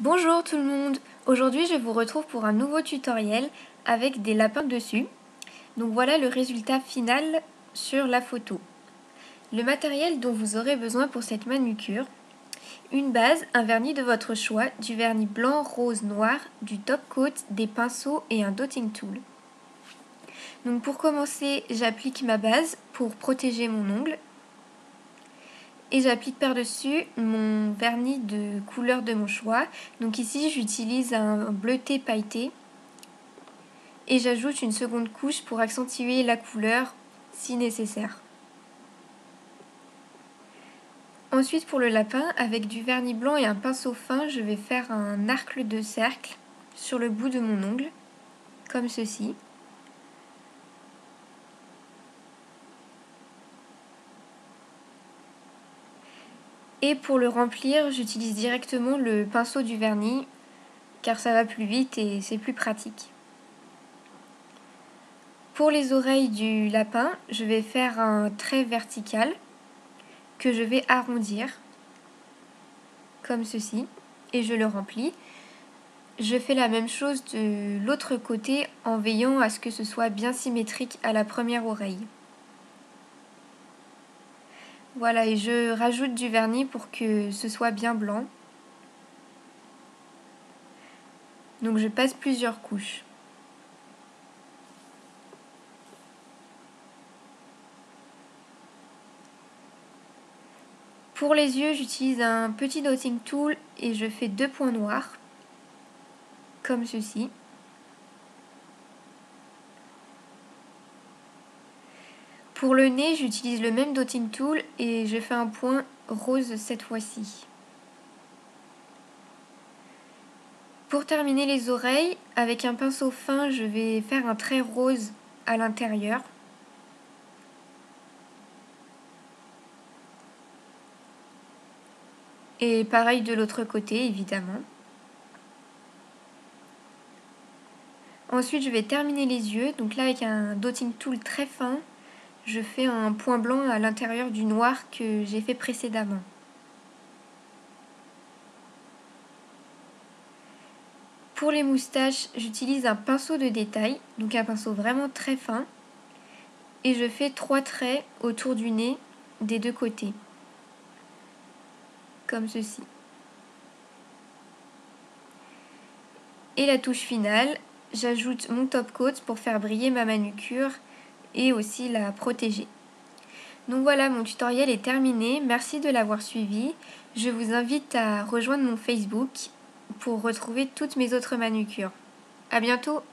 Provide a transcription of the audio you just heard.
Bonjour tout le monde! Aujourd'hui je vous retrouve pour un nouveau tutoriel avec des lapins dessus. Donc voilà le résultat final sur la photo. Le matériel dont vous aurez besoin pour cette manucure: une base, un vernis de votre choix, du vernis blanc, rose, noir, du top coat, des pinceaux et un dotting tool. Donc pour commencer, j'applique ma base pour protéger mon ongle. Et j'applique par-dessus mon vernis de couleur de mon choix. Donc ici j'utilise un bleuté pailleté. Et j'ajoute une seconde couche pour accentuer la couleur si nécessaire. Ensuite pour le lapin, avec du vernis blanc et un pinceau fin, je vais faire un arc de cercle sur le bout de mon ongle, comme ceci. Et pour le remplir, j'utilise directement le pinceau du vernis, car ça va plus vite et c'est plus pratique. Pour les oreilles du lapin, je vais faire un trait vertical que je vais arrondir, comme ceci, et je le remplis. Je fais la même chose de l'autre côté en veillant à ce que ce soit bien symétrique à la première oreille. Voilà, et je rajoute du vernis pour que ce soit bien blanc. Donc je passe plusieurs couches. Pour les yeux, j'utilise un petit dotting tool et je fais 2 points noirs, comme ceci. Pour le nez, j'utilise le même dotting tool et je fais un point rose cette fois-ci. Pour terminer les oreilles, avec un pinceau fin, je vais faire un trait rose à l'intérieur. Et pareil de l'autre côté, évidemment. Ensuite, je vais terminer les yeux. Donc là, avec un dotting tool très fin, je fais un point blanc à l'intérieur du noir que j'ai fait précédemment. Pour les moustaches, j'utilise un pinceau de détail, donc un pinceau vraiment très fin. Et je fais 3 traits autour du nez des deux côtés, comme ceci. Et la touche finale, j'ajoute mon top coat pour faire briller ma manucure et aussi la protéger. Donc voilà, mon tutoriel est terminé, merci de l'avoir suivi. Je vous invite à rejoindre mon Facebook pour retrouver toutes mes autres manucures. À bientôt!